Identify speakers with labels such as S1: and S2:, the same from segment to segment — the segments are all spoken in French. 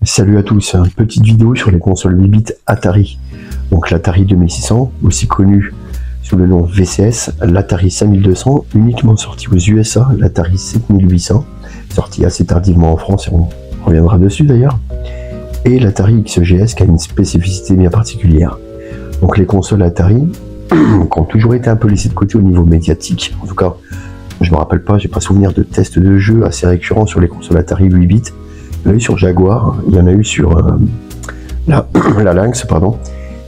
S1: Salut à tous, une petite vidéo sur les consoles 8 bits Atari. Donc l'Atari 2600, aussi connu sous le nom VCS, l'Atari 5200, uniquement sorti aux USA, l'Atari 7800, sorti assez tardivement en France et on reviendra dessus d'ailleurs, et l'Atari XEGS qui a une spécificité bien particulière. Donc les consoles Atari qui ont toujours été un peu laissées de côté au niveau médiatique, en tout cas je me rappelle pas, j'ai pas souvenir de tests de jeux assez récurrents sur les consoles Atari 8 bits. Il y en a eu sur Jaguar, il y en a eu sur la Lynx, pardon,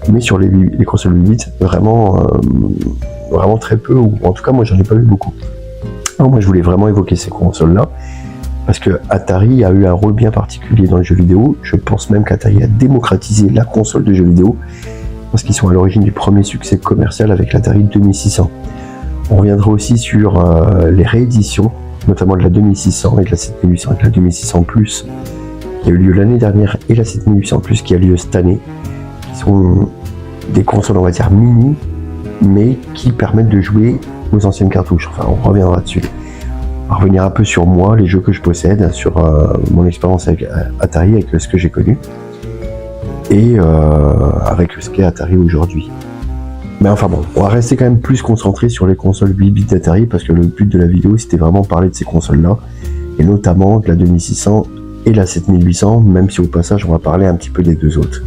S1: mais sur les consoles 8 bits, vraiment très peu, ou en tout cas moi j'en ai pas eu beaucoup. Alors moi je voulais vraiment évoquer ces consoles-là, parce que Atari a eu un rôle bien particulier dans les jeux vidéo. Je pense même qu'Atari a démocratisé la console de jeux vidéo, parce qu'ils sont à l'origine du premier succès commercial avec l'Atari 2600. On reviendra aussi sur les rééditions, notamment de la 2600 et de la 7800 avec la 2600 Plus qui a eu lieu l'année dernière et la 7800 Plus qui a lieu cette année, qui sont des consoles on va dire mini mais qui permettent de jouer aux anciennes cartouches. Enfin on reviendra dessus. On va revenir un peu sur moi, les jeux que je possède, sur mon expérience avec Atari, avec ce que j'ai connu et avec ce qu'est Atari aujourd'hui. Mais enfin bon, on va rester quand même plus concentré sur les consoles 8 bits d'Atari parce que le but de la vidéo c'était vraiment parler de ces consoles là et notamment de la 2600 et la 7800, même si au passage on va parler un petit peu des deux autres.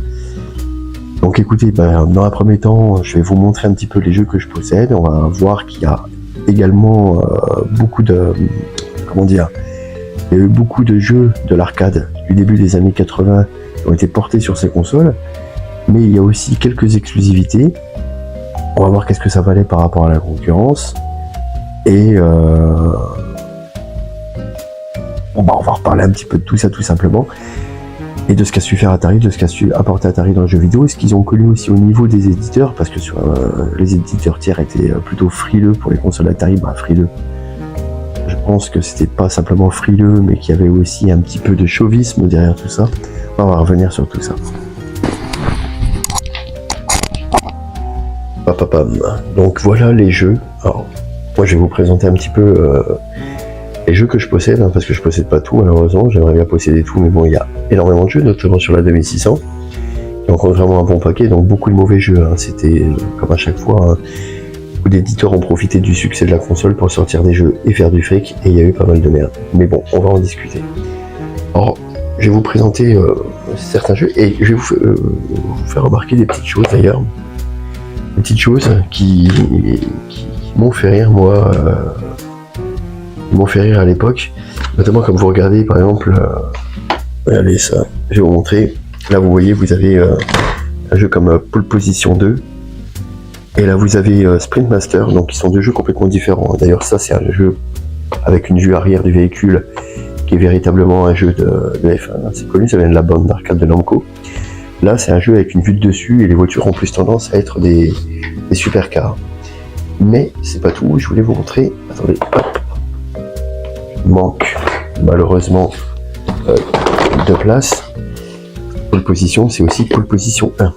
S1: Donc écoutez, dans un premier temps je vais vous montrer un petit peu les jeux que je possède. On va voir qu'il y a également beaucoup de... comment dire, il y a eu beaucoup de jeux de l'arcade du début des années 80 qui ont été portés sur ces consoles, mais il y a aussi quelques exclusivités. On va voir qu'est-ce que ça valait par rapport à la concurrence. Et on va reparler un petit peu de tout ça tout simplement. Et de ce qu'a su faire Atari, de ce qu'a su apporter Atari dans le jeu vidéo. Et ce qu'ils ont connu aussi au niveau des éditeurs, parce que sur les éditeurs tiers étaient plutôt frileux pour les consoles Atari. Frileux. Je pense que c'était pas simplement frileux, mais qu'il y avait aussi un petit peu de chauvisme derrière tout ça. On va revenir sur tout ça. Donc voilà les jeux. Alors, moi je vais vous présenter un petit peu les jeux que je possède, parce que je possède pas tout malheureusement, j'aimerais bien posséder tout, mais bon il y a énormément de jeux, notamment sur la 2600. Il y a encore vraiment un bon paquet, donc beaucoup de mauvais jeux, C'était comme à chaque fois, beaucoup d'éditeurs ont profité du succès de la console pour sortir des jeux et faire du fric, et il y a eu pas mal de merde. Mais bon, on va en discuter. Alors, je vais vous présenter certains jeux, et je vais vous faire remarquer des petites choses d'ailleurs. Des petites choses qui m'ont fait rire moi, m'ont fait rire à l'époque, notamment comme vous regardez par exemple, regardez ça, je vais vous montrer, là vous voyez vous avez un jeu comme Pole Position 2, et là vous avez Sprint Master, donc qui sont deux jeux complètement différents. D'ailleurs ça c'est un jeu avec une vue arrière du véhicule, qui est véritablement un jeu de F1, c'est connu, ça vient de la bande d'arcade de Namco. Là, c'est un jeu avec une vue de dessus et les voitures ont plus tendance à être des supercars. Mais c'est pas tout, je voulais vous montrer. Attendez, hop. Il manque malheureusement de place. Pole Position, c'est aussi Pole Position 1.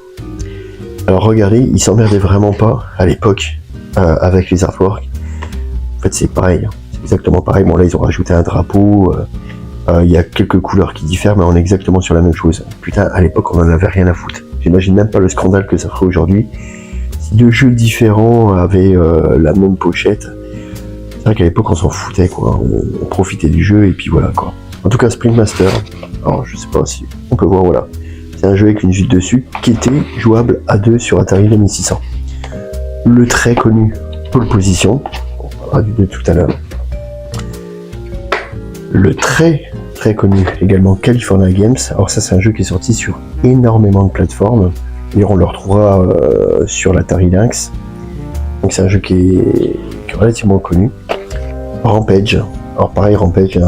S1: Alors regardez, ils s'emmerdaient vraiment pas à l'époque avec les artworks. En fait, c'est pareil, c'est exactement pareil. Bon, là, ils ont rajouté un drapeau. Il y a quelques couleurs qui diffèrent, mais on est exactement sur la même chose. Putain, à l'époque, on en avait rien à foutre. J'imagine même pas le scandale que ça ferait aujourd'hui. Si deux jeux différents avaient la même pochette, c'est vrai qu'à l'époque, on s'en foutait, quoi. On profitait du jeu, et puis voilà, quoi. En tout cas, Sprint Master, alors je sais pas si on peut voir, voilà. C'est un jeu avec une vue de dessus qui était jouable à deux sur Atari 2600. Le très connu Pole Position, on parlera du 2 tout à l'heure. Le très connu également California Games. Alors ça c'est un jeu qui est sorti sur énormément de plateformes. D'ailleurs on le retrouvera sur l'Atari Lynx. Donc c'est un jeu qui est relativement connu. Rampage. Alors pareil Rampage,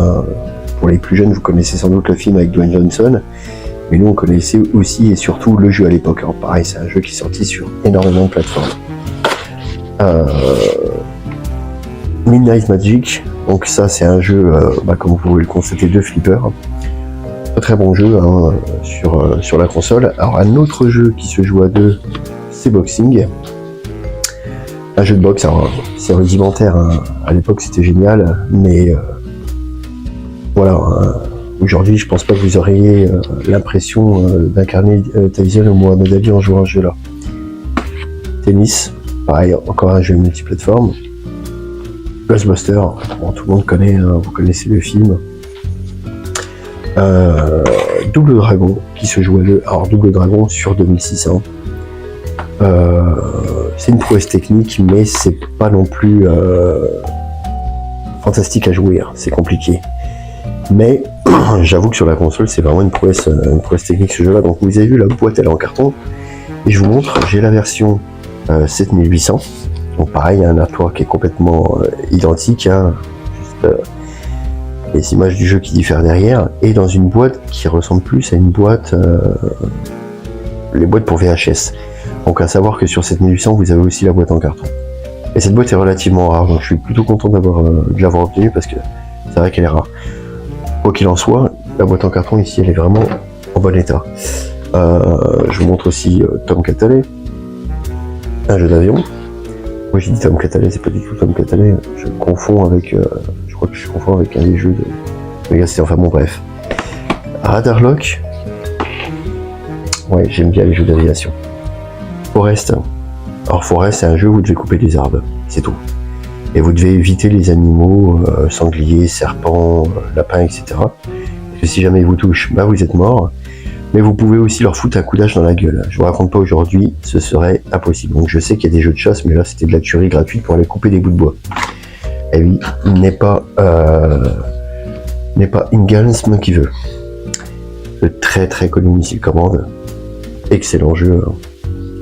S1: pour les plus jeunes vous connaissez sans doute le film avec Dwayne Johnson. Mais nous on connaissait aussi et surtout le jeu à l'époque. Alors pareil c'est un jeu qui est sorti sur énormément de plateformes. Midnight Magic. Donc ça c'est un jeu, comme vous pouvez le constater, de flipper. Très bon jeu sur la console. Alors un autre jeu qui se joue à deux, c'est Boxing. Un jeu de boxe, c'est rudimentaire, à l'époque c'était génial, mais voilà, Aujourd'hui, je pense pas que vous auriez l'impression d'incarner Tyson ou Mohamed Ali en jouant à ce jeu-là. Tennis, pareil, encore un jeu multiplateforme. Ghostbusters, bon, tout le monde connaît, hein, vous connaissez le film. Double Dragon, qui se joue alors Double Dragon sur 2600. C'est une prouesse technique, mais c'est pas non plus fantastique à jouer, hein, c'est compliqué. Mais j'avoue que sur la console, c'est vraiment une prouesse technique ce jeu-là. Donc vous avez vu, la boîte elle est en carton. Et je vous montre, j'ai la version 7800. Donc pareil, un artwork qui est complètement identique, hein, juste les images du jeu qui diffèrent derrière. Et dans une boîte qui ressemble plus à une boîte, les boîtes pour VHS. Donc à savoir que sur 7800, vous avez aussi la boîte en carton. Et cette boîte est relativement rare, donc je suis plutôt content de l'avoir obtenue parce que c'est vrai qu'elle est rare. Quoi qu'il en soit, la boîte en carton ici, elle est vraiment en bon état. Je vous montre aussi Tom Catalet, un jeu d'avion. Moi j'ai dit Tom Catalet, c'est pas du tout Tom Catalet. Je confonds avec, je crois que je confonds avec un des jeux de Legacy. Enfin bon, bref. Radarlock. Ouais, j'aime bien les jeux d'aviation. Forest. Alors Forest, c'est un jeu où vous devez couper des arbres, c'est tout. Et vous devez éviter les animaux, sangliers, serpents, lapins, etc. Parce que si jamais ils vous touchent, bah vous êtes mort. Mais vous pouvez aussi leur foutre un coup d'âge dans la gueule. Je vous raconte pas aujourd'hui, ce serait impossible. Donc je sais qu'il y a des jeux de chasse, mais là c'était de la tuerie gratuite pour aller couper des bouts de bois. Et oui, il n'est pas Ingalls qui veut. Le très très connu Missile Command. Excellent jeu, hein,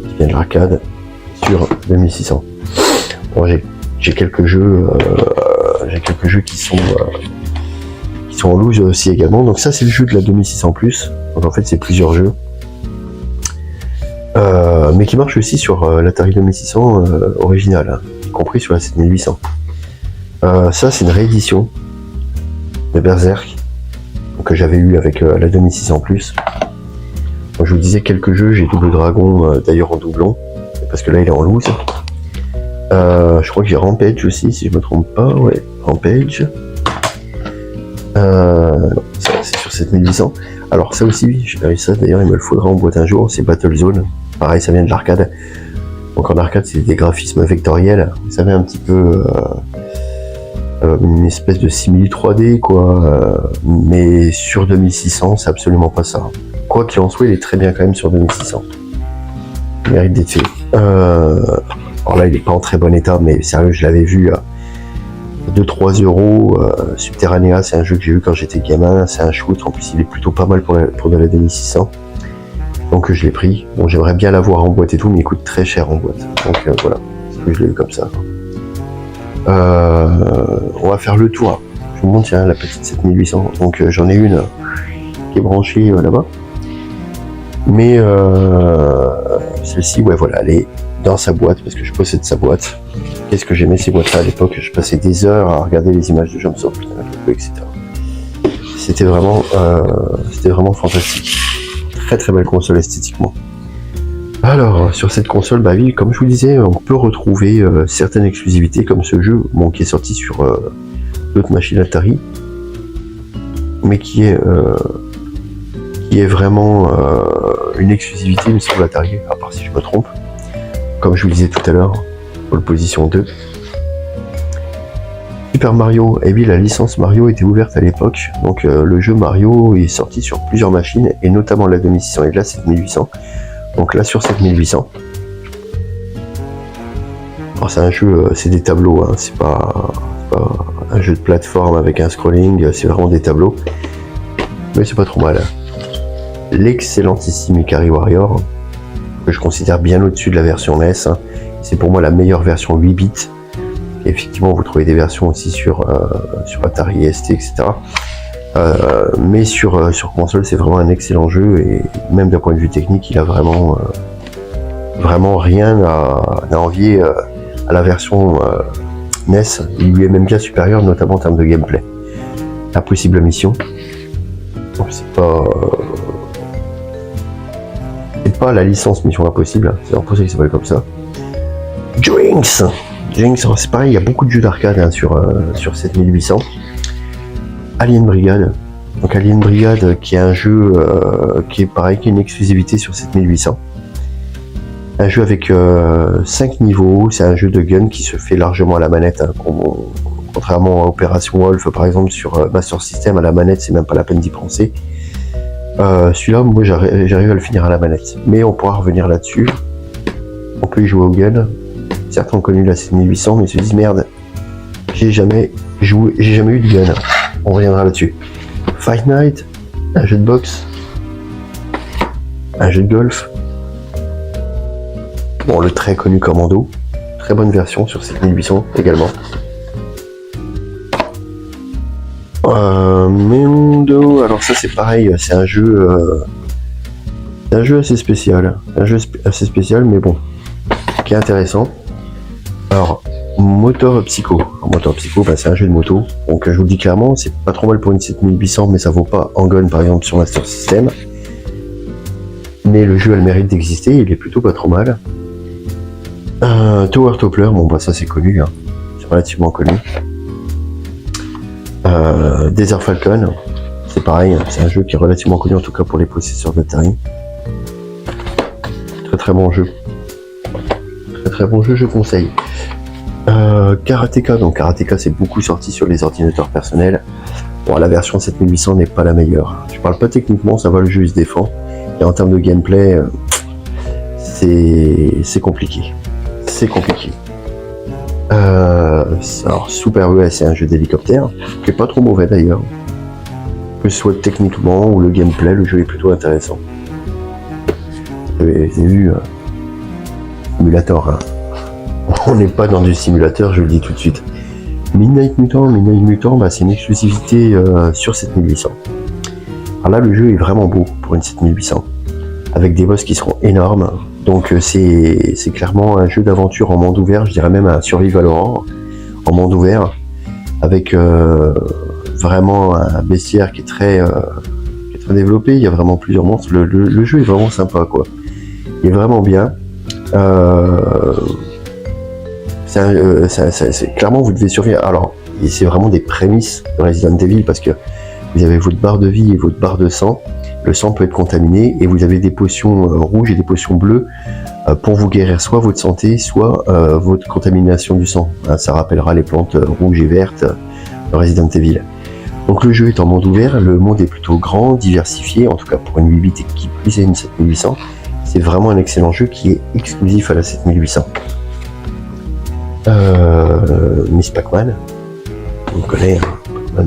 S1: qui vient de l'arcade sur 2600. Bon, j'ai quelques jeux qui sont en loose aussi également. Donc ça c'est le jeu de la 2600+. Donc en fait c'est plusieurs jeux. Mais qui marche aussi sur l'Atari 2600 original, hein, y compris sur la 7800. Ça c'est une réédition de Berserk que j'avais eu avec la 2600+. Donc, je vous disais quelques jeux, j'ai Double Dragon d'ailleurs en doublon, parce que là il est en loose. Je crois que j'ai Rampage aussi, si je me trompe pas, ouais, Rampage. C'est sur 7800. Alors ça aussi, j'ai réussi ça, d'ailleurs il me le faudra en boîte un jour, c'est Battlezone. Pareil, ça vient de l'arcade. Donc en arcade, c'est des graphismes vectoriels. Vous savez, un petit peu une espèce de simili 3D, quoi. Mais sur 2600, c'est absolument pas ça. Quoi qu'il en soit, il est très bien quand même sur 2600. Il mérite d'être fait. Alors là, il n'est pas en très bon état, mais sérieux, je l'avais vu à 2-3 euros. Subterranea, c'est un jeu que j'ai eu quand j'étais gamin. C'est un shoot. En plus, il est plutôt pas mal pour de la 2600. Donc je l'ai pris. Bon, j'aimerais bien l'avoir en boîte et tout, mais il coûte très cher en boîte. Donc voilà, je l'ai eu comme ça. On va faire le tour. Je vous montre, tiens, la petite 7800. Donc j'en ai une qui est branchée là-bas. Mais celle-ci, ouais, voilà, elle est dans sa boîte parce que je possède sa boîte. Qu'est-ce que j'aimais ces boîtes-là à l'époque? Je passais des heures à regarder les images de Jumpsoft, etc. C'était vraiment fantastique. Très très belle console esthétiquement. Alors sur cette console, bah oui, comme je vous disais, on peut retrouver certaines exclusivités comme ce jeu, bon, qui est sorti sur d'autres machines Atari, mais qui est vraiment une exclusivité, il me semble, Atari, à part si je me trompe. Comme je vous disais tout à l'heure, pole position 2. Super Mario, et oui, la licence Mario était ouverte à l'époque, donc le jeu Mario est sorti sur plusieurs machines, et notamment la 2600 et la 7800. Donc là sur 7800. Alors c'est un jeu, c'est des tableaux, hein, c'est pas un jeu de plateforme avec un scrolling, c'est vraiment des tableaux. Mais c'est pas trop mal. L'excellentissime Ikari Warrior, que je considère bien au-dessus de la version NES. Hein. C'est pour moi la meilleure version 8 bits. Effectivement, vous trouvez des versions aussi sur Atari ST, etc. Mais sur console, c'est vraiment un excellent jeu, et même d'un point de vue technique, il a vraiment rien à envier à la version NES. Il lui est même bien supérieur, notamment en termes de gameplay. Impossible mission. Donc c'est pas la licence Mission Impossible, c'est pour ça qu'il s'appelle comme ça. Jinx, c'est pareil, il y a beaucoup de jeux d'arcade, hein, sur 7800. Alien Brigade, Donc Alien Brigade, qui est un jeu qui est pareil, qui est une exclusivité sur 7800. Un jeu avec 5 niveaux, c'est un jeu de gun qui se fait largement à la manette, hein, contrairement à Operation Wolf par exemple sur Master System, à la manette c'est même pas la peine d'y penser. Celui-là, moi j'arrive à le finir à la manette, mais on pourra revenir là-dessus. On peut y jouer au gun. Certains ont connu la 7800 mais se disent merde, j'ai jamais eu de gun. On reviendra là-dessus. Fight Night, un jeu de boxe, un jeu de golf. Bon, le très connu Commando, très bonne version sur 7800 également. Mendo, alors ça c'est pareil, c'est un jeu assez spécial, mais bon, qui est intéressant. Alors, Motor Psycho, bah, c'est un jeu de moto, donc je vous le dis clairement, c'est pas trop mal pour une 7800, mais ça vaut pas en gun par exemple sur Master System. Mais le jeu a le mérite d'exister, il est plutôt pas trop mal. Tower Toppler, bon bah ça c'est connu, hein. C'est relativement connu. Desert Falcon, c'est pareil, hein. C'est un jeu qui est relativement connu en tout cas pour les possesseurs d'Atari. Très bon jeu. Très bon jeu, je conseille. Karateka, donc Karateka c'est beaucoup sorti sur les ordinateurs personnels. Bon, la version 7800 n'est pas la meilleure. Je parle pas techniquement, ça va, le jeu il se défend. Et en termes de gameplay, c'est compliqué. Alors Super ES, c'est un jeu d'hélicoptère, qui est pas trop mauvais d'ailleurs. Que ce soit techniquement ou le gameplay, le jeu est plutôt intéressant. Vous avez vu, simulator, hein. On n'est pas dans du simulateur, je le dis tout de suite. Midnight Mutant, bah, c'est une exclusivité sur 7800. Alors là, le jeu est vraiment beau pour une 7800, avec des boss qui seront énormes. Donc c'est clairement un jeu d'aventure en monde ouvert, je dirais même un survival horror en monde ouvert, avec vraiment un bestiaire qui est très développé. Il y a vraiment plusieurs monstres. Le jeu est vraiment sympa, quoi. Il est vraiment bien. Clairement, vous devez survivre. Alors, c'est vraiment des prémices de Resident Evil, parce que vous avez votre barre de vie et votre barre de sang. Le sang peut être contaminé et vous avez des potions rouges et des potions bleues pour vous guérir soit votre santé, soit votre contamination du sang. Ça rappellera les plantes rouges et vertes de Resident Evil. Donc le jeu est en monde ouvert, le monde est plutôt grand, diversifié, en tout cas pour une 8 bits et qui plus est une 7800. C'est vraiment un excellent jeu qui est exclusif à la 7800. Miss Pac-Man, on connaît, hein,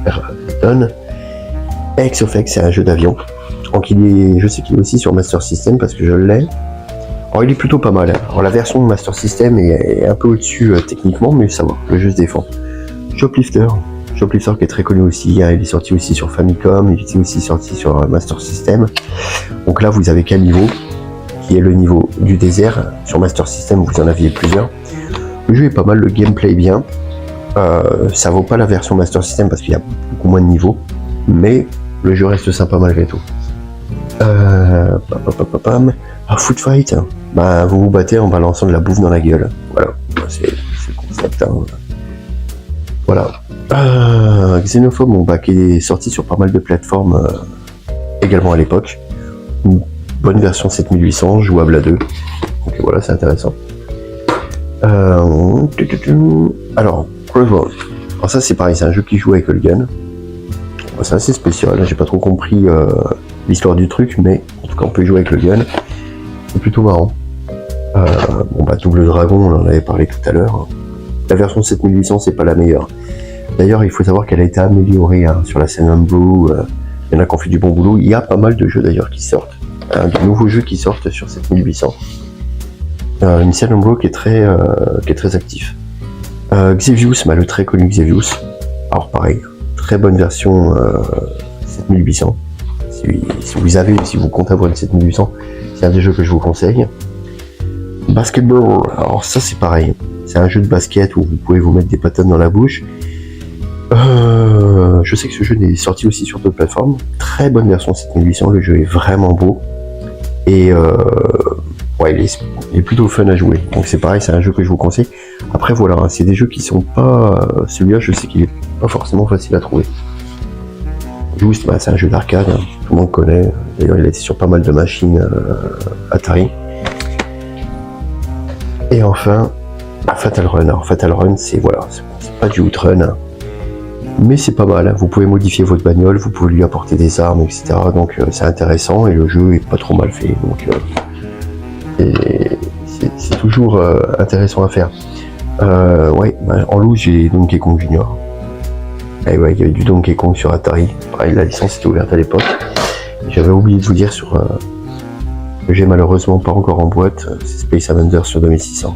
S1: Pac-Man. X of X, c'est un jeu d'avion. Donc je sais qu'il est aussi sur Master System parce que je l'ai. Alors il est plutôt pas mal. Alors la version de Master System est un peu au-dessus techniquement, mais ça va, le jeu se défend. Shoplifter qui est très connu aussi, hein, il est sorti aussi sur Famicom, il est aussi sorti sur Master System. Donc là vous avez qu'un niveau, qui est le niveau du désert. Sur Master System vous en aviez plusieurs. Le jeu est pas mal, le gameplay est bien. Ça vaut pas la version Master System parce qu'il y a beaucoup moins de niveaux, mais le jeu reste sympa malgré tout. Food Fight, bah, vous vous battez en balançant de la bouffe dans la gueule. Voilà, c'est le concept. Hein. Voilà. Xenophobe, bon, bah, qui est sorti sur pas mal de plateformes également à l'époque. Une bonne version 7800, jouable à 2. Donc voilà, c'est intéressant. Alors, Crossroads. Alors ça c'est pareil, c'est un jeu qui joue avec le gun. C'est assez spécial, j'ai pas trop compris l'histoire du truc, mais en tout cas on peut jouer avec le gun. C'est plutôt marrant. Bon bah Double Dragon, on en avait parlé tout à l'heure. La version 7800 c'est pas la meilleure. D'ailleurs il faut savoir qu'elle a été améliorée hein, sur la scène Homebrew. Il y en a qui ont fait du bon boulot. Il y a pas mal de jeux d'ailleurs qui sortent. De nouveaux jeux qui sortent sur 7800. Une scène Homebrew qui est très actif. Xevious, bah, le très connu Xevious. Alors pareil, très bonne version 7800. Si vous comptez avoir une 7800, c'est un des jeux que je vous conseille. Basketball, alors ça c'est pareil. C'est un jeu de basket où vous pouvez vous mettre des patates dans la bouche. Je sais que ce jeu est sorti aussi sur d'autres plateformes. Très bonne version 7800, le jeu est vraiment beau. Et ouais, il est plutôt fun à jouer. Donc c'est pareil, c'est un jeu que je vous conseille. Après voilà, hein, c'est des jeux qui sont pas... celui-là, je sais qu'il est pas forcément facile à trouver. Just, c'est un jeu d'arcade, hein, tout le monde connaît. D'ailleurs, il était sur pas mal de machines Atari. Et enfin, Fatal Run. Alors, Fatal Run, c'est pas du outrun, hein, mais c'est pas mal. Hein. Vous pouvez modifier votre bagnole, vous pouvez lui apporter des armes, etc. Donc, c'est intéressant et le jeu est pas trop mal fait. Donc, c'est toujours intéressant à faire. En loose, j'ai Donkey Kong Junior. Et ouais, il y avait du Donkey Kong sur Atari. Pareil, la licence était ouverte à l'époque. J'avais oublié de vous dire que j'ai malheureusement pas encore en boîte, c'est Space Invaders sur 2600.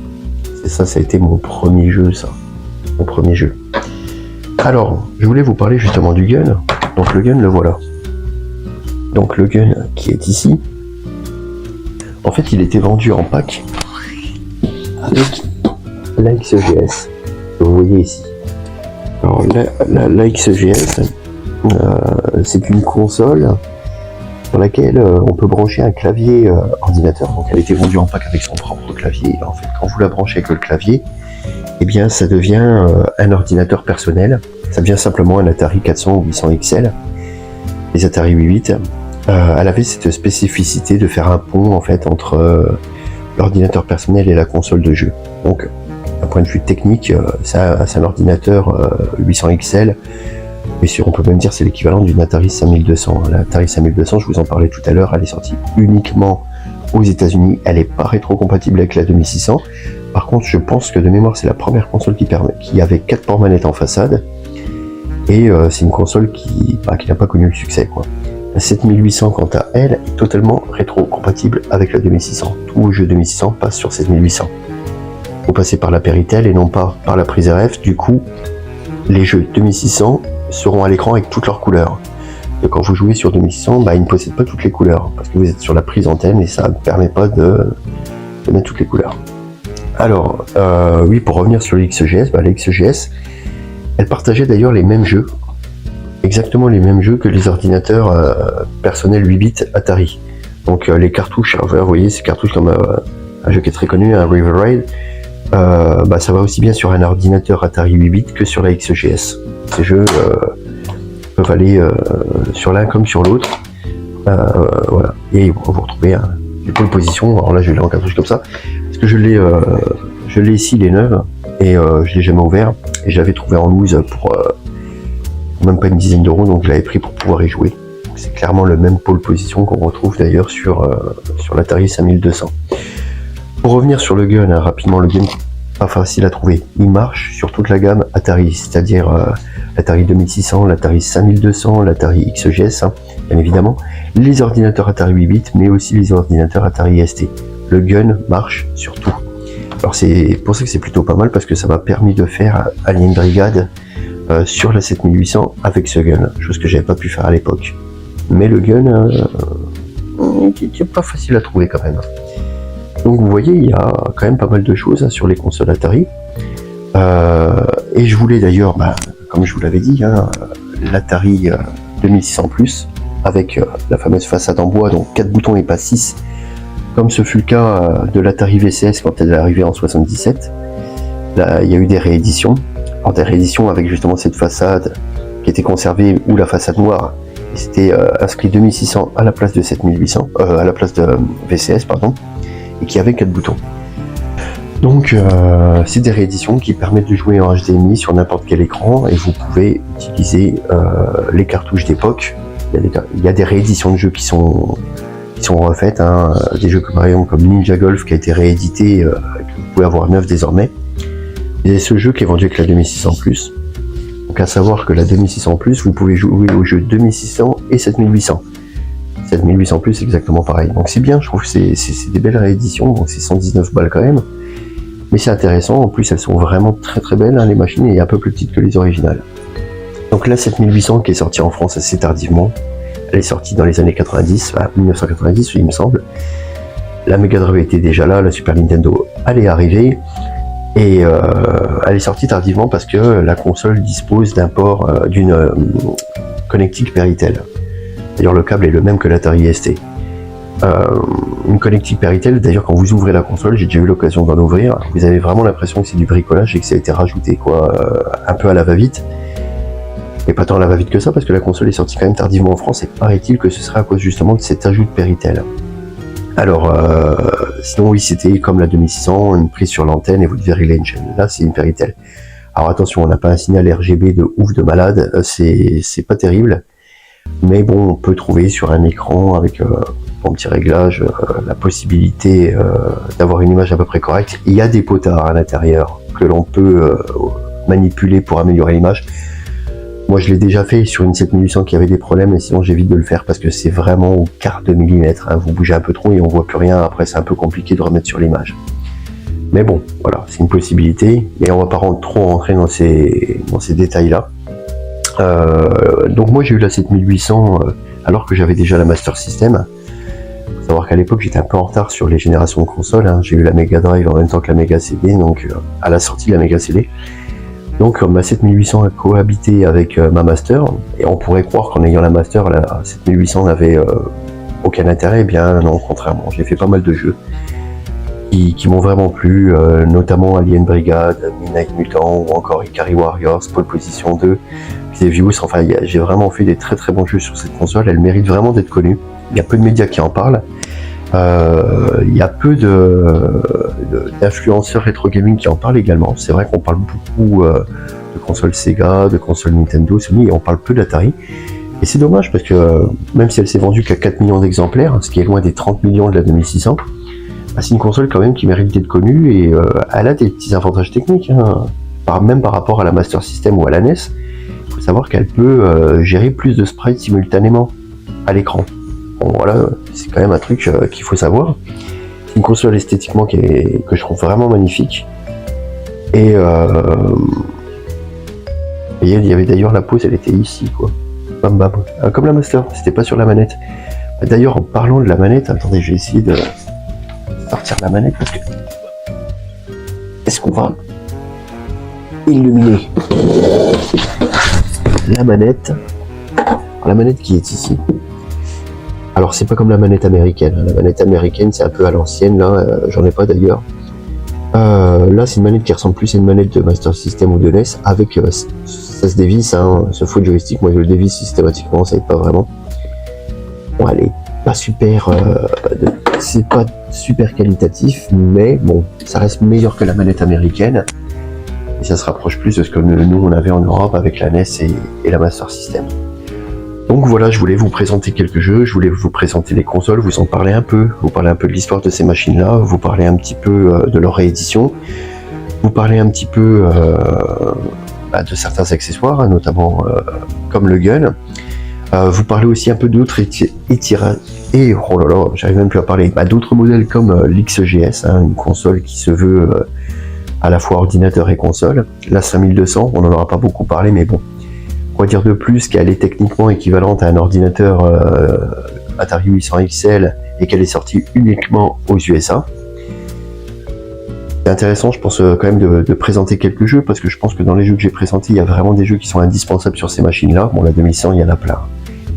S1: C'est ça a été mon premier jeu, ça. Mon premier jeu. Alors, je voulais vous parler justement du gun. Donc le gun, le voilà. Donc le gun qui est ici. En fait, il était vendu en pack avec la XEGS, que vous voyez ici. Alors la XEGS, c'est une console sur laquelle on peut brancher un clavier ordinateur. Donc elle était vendue en pack avec son propre clavier. En fait, quand vous la branchez avec le clavier, eh bien ça devient un ordinateur personnel. Ça devient simplement un Atari 400 ou 800 XL. Les Atari 88, elle avait cette spécificité de faire un pont en fait entre l'ordinateur personnel et la console de jeu. Donc d'un point de vue technique, c'est un ordinateur 800 XL, mais on peut même dire c'est l'équivalent d'une Atari 5200. L'Atari 5200, je vous en parlais tout à l'heure, elle est sortie uniquement aux États-Unis. Elle n'est pas rétro-compatible avec la 2600. Par contre, je pense que de mémoire, c'est la première console qui avait 4 ports manettes en façade, et c'est une console qui n'a pas connu le succès, quoi. La 7800, quant à elle, est totalement rétro-compatible avec la 2600. Tous les jeux 2600 passent sur 7800. Faut passer par la Péritel et non pas par la prise RF. Du coup, les jeux 2600 seront à l'écran avec toutes leurs couleurs. Et quand vous jouez sur 2600, ils ne possèdent pas toutes les couleurs parce que vous êtes sur la prise antenne et ça ne permet pas de mettre toutes les couleurs. Alors, oui, pour revenir sur l'XEGS, la XEGS, elle partageait d'ailleurs les mêmes jeux, exactement les mêmes jeux que les ordinateurs personnels 8 bits Atari. Donc les cartouches, vous voyez ces cartouches comme un jeu qui est très connu, un River Raid. Ça va aussi bien sur un ordinateur Atari 8 bits que sur la XEGS. Ces jeux peuvent aller sur l'un comme sur l'autre. Voilà. Et vous retrouvez des pole positions. Alors là, je l'ai en cartouche comme ça. Parce que je l'ai ici, les neuves, et je l'ai jamais ouvert. Et je l'avais trouvé en loose pour même pas une dizaine d'euros, donc je l'avais pris pour pouvoir y jouer. C'est clairement le même pole position qu'on retrouve d'ailleurs sur l'Atari 5200. Pour revenir sur le gun, rapidement, le gun pas facile à trouver. Il marche sur toute la gamme Atari, c'est-à-dire l'Atari 2600, l'Atari 5200, l'Atari XEGS, bien évidemment, les ordinateurs Atari 8 bits, mais aussi les ordinateurs Atari ST. Le gun marche sur tout. Alors c'est pour ça que c'est plutôt pas mal, parce que ça m'a permis de faire Alien Brigade sur la 7800 avec ce gun, chose que j'avais pas pu faire à l'époque. Mais le gun, c'est pas facile à trouver quand même. Donc vous voyez, il y a quand même pas mal de choses sur les consoles Atari. Et je voulais d'ailleurs, comme je vous l'avais dit, l'Atari 2600 Plus, avec la fameuse façade en bois, donc 4 boutons et pas 6, comme ce fut le cas de l'Atari VCS quand elle est arrivée en 77. Là, il y a eu des rééditions. Alors des rééditions avec justement cette façade qui était conservée, ou la façade noire. C'était inscrit 2600 à la place de 7800, à la place de VCS, pardon, et qui avait 4 boutons. Donc c'est des rééditions qui permettent de jouer en HDMI sur n'importe quel écran, et vous pouvez utiliser les cartouches d'époque. Il y a des rééditions de jeux qui sont refaites, des jeux par exemple comme Ninja Golf qui a été réédité, que vous pouvez avoir neuf désormais. Et ce jeu qui est vendu avec la 2600 Plus. Donc à savoir que la 2600 Plus, vous pouvez jouer aux jeux 2600 et 7800. 7800 Plus, c'est exactement pareil. Donc c'est bien, je trouve que c'est des belles rééditions, donc c'est 119 balles quand même. Mais c'est intéressant, en plus elles sont vraiment très très belles, les machines, et un peu plus petites que les originales. Donc la 7800 qui est sortie en France assez tardivement, elle est sortie dans les années 90, 1990 il me semble. La Mega Drive était déjà là, la Super Nintendo allait arriver, et elle est sortie tardivement parce que la console dispose d'un port d'une connectique Péritel. D'ailleurs le câble est le même que l'Atari ST. Une connectique Péritel, d'ailleurs quand vous ouvrez la console, j'ai déjà eu l'occasion d'en ouvrir, vous avez vraiment l'impression que c'est du bricolage et que ça a été rajouté un peu à la va-vite. Et pas tant la va-vite que ça, parce que la console est sortie quand même tardivement en France, et paraît-il que ce serait à cause justement de cet ajout de Péritel. Alors, sinon oui, c'était comme la 2600, une prise sur l'antenne et vous verrez l'engine. Là, c'est une Péritel. Alors attention, on n'a pas un signal RGB de ouf de malade, c'est pas terrible. Mais bon, on peut trouver sur un écran avec un petit réglage la possibilité d'avoir une image à peu près correcte. Il y a des potards à l'intérieur que l'on peut manipuler pour améliorer l'image. Moi je l'ai déjà fait sur une 7800 qui avait des problèmes, et sinon j'évite de le faire parce que c'est vraiment au quart de millimètre, hein. Vous bougez un peu trop et on voit plus rien, après c'est un peu compliqué de remettre sur l'image. Mais bon, voilà, c'est une possibilité, mais on va pas trop rentrer dans ces détails-là. Donc moi j'ai eu la 7800 alors que j'avais déjà la Master System. Faut savoir qu'à l'époque j'étais un peu en retard sur les générations de consoles, hein. J'ai eu la Mega Drive en même temps que la Mega CD, donc à la sortie de la Mega CD. Donc ma 7800 a cohabité avec ma Master, et on pourrait croire qu'en ayant la Master, la 7800 n'avait aucun intérêt. Eh bien non, contrairement, j'ai fait pas mal de jeux qui m'ont vraiment plu, notamment Alien Brigade, Midnight Mutant ou encore Ikari Warriors, Pole Position 2, Xevious. Enfin, j'ai vraiment fait des très très bons jeux sur cette console, elle mérite vraiment d'être connue. Il y a peu de médias qui en parlent, il y a peu d'influenceurs rétro gaming qui en parlent également. C'est vrai qu'on parle beaucoup de consoles Sega, de consoles Nintendo, Sony, et on parle peu d'Atari. Et c'est dommage parce que même si elle s'est vendue qu'à 4 millions d'exemplaires, ce qui est loin des 30 millions de la 2600, c'est une console quand même qui mérite d'être connue, et elle a des petits avantages techniques, hein. Même par rapport à la Master System ou à la NES. Il faut savoir qu'elle peut gérer plus de sprites simultanément à l'écran. Bon voilà, c'est quand même un truc qu'il faut savoir. C'est une console esthétiquement que je trouve vraiment magnifique. Et il y avait d'ailleurs la pause, elle était ici quoi. Bam bam. Comme la Master, c'était pas sur la manette. D'ailleurs en parlant de la manette, attendez, je vais essayer de sortir la manette parce que est-ce qu'on va illuminer la manette qui est ici. Alors c'est pas comme la manette américaine, la manette américaine c'est un peu à l'ancienne, là j'en ai pas d'ailleurs. Là c'est une manette qui ressemble plus à une manette de Master System ou de NES, avec ça se dévisse, hein, ce faux joystick, moi je le dévisse systématiquement, ça aide pas vraiment. Bon, elle est pas super, c'est pas super qualitatif, mais bon, ça reste meilleur que la manette américaine, et ça se rapproche plus de ce que nous on avait en Europe avec la NES et la Master System. Donc voilà, je voulais vous présenter quelques jeux, je voulais vous présenter les consoles, vous en parler un peu, vous parler un peu de l'histoire de ces machines-là, vous parler un petit peu de leur réédition, vous parler un petit peu de certains accessoires, hein, notamment comme le gun, vous parler aussi un peu d'autres oh là là, j'arrive même plus à parler, d'autres modèles comme l'XGS, hein, une console qui se veut à la fois ordinateur et console. La 5200, on n'en aura pas beaucoup parlé, mais bon, quoi dire de plus qu'elle est techniquement équivalente à un ordinateur Atari 800 XL et qu'elle est sortie uniquement aux USA. C'est intéressant, je pense quand même de présenter quelques jeux, parce que je pense que dans les jeux que j'ai présentés, il y a vraiment des jeux qui sont indispensables sur ces machines-là. Bon, la 2100, il y en a plein.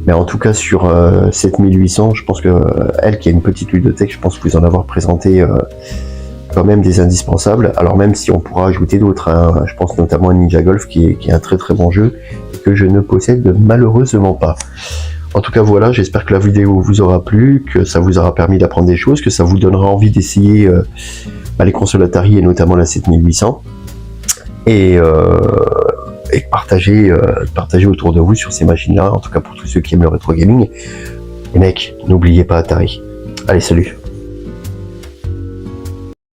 S1: Mais en tout cas, sur 7800, je pense que elle, qui a une petite ludothèque, je pense vous en avoir présenté quand même des indispensables. Alors même si on pourra ajouter d'autres, hein, je pense notamment à Ninja Golf, qui est un très très bon jeu, que je ne possède malheureusement pas. En tout cas voilà, j'espère que la vidéo vous aura plu, que ça vous aura permis d'apprendre des choses, que ça vous donnera envie d'essayer les consoles Atari et notamment la 7800, et partager autour de vous sur ces machines là, en tout cas pour tous ceux qui aiment le rétro gaming. Les mecs, n'oubliez pas Atari. Allez, salut.